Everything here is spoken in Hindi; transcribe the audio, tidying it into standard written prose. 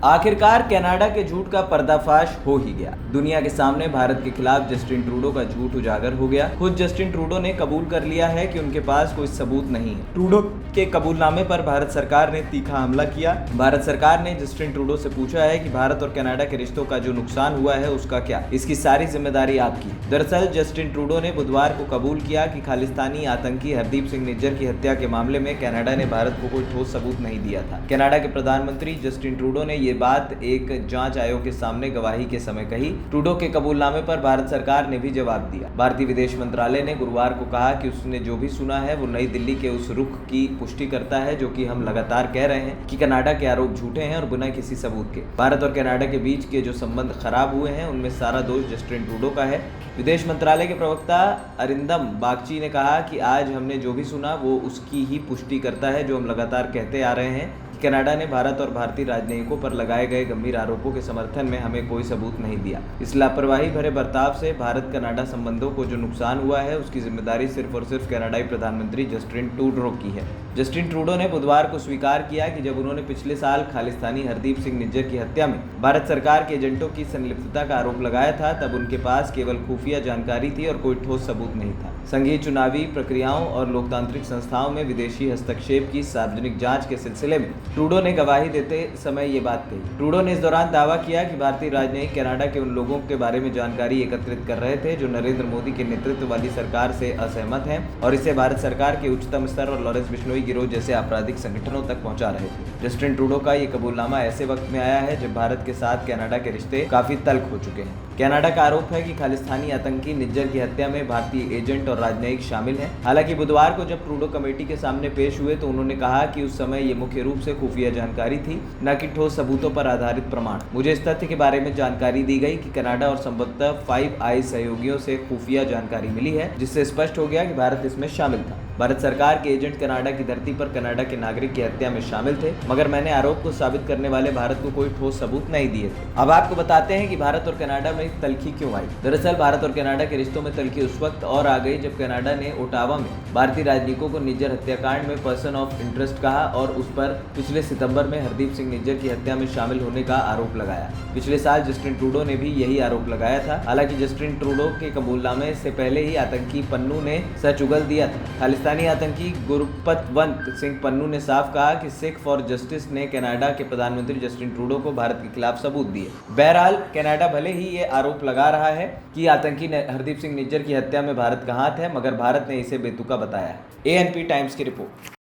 आखिरकार कनाडा के झूठ का पर्दाफाश हो ही गया। दुनिया के सामने भारत के खिलाफ जस्टिन ट्रूडो का झूठ उजागर हो गया। खुद जस्टिन ट्रूडो ने कबूल कर लिया है कि उनके पास कोई सबूत नहीं है। ट्रूडो के कबूलनामे पर भारत सरकार ने तीखा हमला किया। भारत सरकार ने जस्टिन ट्रूडो से पूछा है कि भारत और कनाडा के रिश्तों का जो नुकसान हुआ है उसका क्या, इसकी सारी जिम्मेदारी आपकी है। दरअसल जस्टिन ट्रूडो ने बुधवार को कबूल किया कि खालिस्तानी आतंकी हरदीप सिंह निज्जर की हत्या के मामले में कनाडा ने भारत को कोई ठोस सबूत नहीं दिया था। कनाडा के प्रधानमंत्री जस्टिन ट्रूडो ने ये बात एक जांच आयोग के सामने गवाही के समय कही। ट्रूडो के कबूलनामे पर भारत सरकार ने भी जवाब दिया। भारतीय विदेश मंत्रालय ने गुरुवार को कहा कि उसने जो भी सुना है वो नई दिल्ली के उस रुख की पुष्टि करता है जो कि हम लगातार कह रहे हैं कि कनाडा के आरोप झूठे हैं और बिना किसी सबूत के। भारत और कनाडा के बीच के जो संबंध खराब हुए हैं उनमें सारा दोष जस्टिन ट्रूडो का है। विदेश मंत्रालय के प्रवक्ता अरिंदम बागची ने कहा कि आज हमने जो भी सुना वो उसकी ही पुष्टि करता है जो हम लगातार कहते आ रहे हैं। कनाडा ने भारत और भारतीय राजनयिकों पर लगाए गए गंभीर आरोपों के समर्थन में हमें कोई सबूत नहीं दिया। इस लापरवाही भरे बर्ताव से भारत कनाडा संबंधों को जो नुकसान हुआ है उसकी जिम्मेदारी सिर्फ और सिर्फ कनाडाई प्रधानमंत्री जस्टिन ट्रूडो की है। जस्टिन ट्रूडो ने बुधवार को स्वीकार किया कि जब उन्होंने पिछले साल खालिस्तानी हरदीप सिंह निज्जर की हत्या में भारत सरकार के एजेंटों की संलिप्तता का आरोप लगाया था तब उनके पास केवल खुफिया जानकारी थी और कोई ठोस सबूत नहीं था। संघीय चुनावी प्रक्रियाओं और लोकतांत्रिक संस्थाओं में विदेशी हस्तक्षेप की सार्वजनिक जांच के सिलसिले में ट्रूडो ने गवाही देते समय ये बात कही। ट्रूडो ने इस दौरान दावा किया कि भारतीय राजनयिक कनाडा के उन लोगों के बारे में जानकारी एकत्रित कर रहे थे जो नरेंद्र मोदी के नेतृत्व वाली सरकार से असहमत हैं और इसे भारत सरकार के उच्चतम स्तर और लॉरेंस बिश्नोई गिरोह जैसे आपराधिक संगठनों तक पहुंचा रहे थे। जस्टिन ट्रूडो का ये कबूलनामा ऐसे वक्त में आया है जब भारत के साथ कनाडा के रिश्ते काफी तल्ख हो चुके हैं। कनाडा का आरोप है कि खालिस्तानी आतंकी निज्जर की हत्या में भारतीय एजेंट और राजनयिक शामिल हैं। हालांकि बुधवार को जब ट्रूडो कमेटी के सामने पेश हुए तो उन्होंने कहा कि उस समय ये मुख्य रूप से खुफिया जानकारी थी, न कि ठोस सबूतों पर आधारित प्रमाण। मुझे इस तथ्य के बारे में जानकारी दी गई कि कनाडा और संभवतः फाइव आइज सहयोगियों से खुफिया जानकारी मिली है जिससे स्पष्ट हो गया कि भारत इसमें शामिल था। भारत सरकार के एजेंट कनाडा की धरती पर कनाडा के नागरिक की हत्या में शामिल थे, मगर मैंने आरोप को साबित करने वाले भारत को कोई ठोस सबूत नहीं दिए थे। अब आपको बताते हैं कि भारत और कनाडा में तल्खी क्यों आई। दरअसल भारत और कनाडा के रिश्तों में तल्खी उस वक्त और आ गई जब कनाडा ने ओटावा में भारतीय राजनयिकों को निज्जर हत्याकांड में पर्सन ऑफ इंटरेस्ट कहा और उस पर पिछले सितंबर में हरदीप सिंह निज्जर की हत्या में शामिल होने का आरोप लगाया। पिछले साल जस्टिन ट्रूडो ने भी यही आरोप लगाया था। हालांकि जस्टिन ट्रूडो के कबूलनामे से पहले ही आतंकी पन्नू ने सच उगल दिया था। खालिस्तानी आतंकी गुरपतवंत सिंह पन्नू ने साफ कहा कि सिख फॉर जस्टिस ने कनाडा के प्रधानमंत्री जस्टिन ट्रूडो को भारत के खिलाफ सबूत दिए। बहरहाल कनाडा भले ही ये आरोप लगा रहा है कि आतंकी हरदीप सिंह निज्जर की हत्या में भारत का हाथ है, मगर भारत ने इसे बेतुका बताया है। ANP टाइम्स की रिपोर्ट।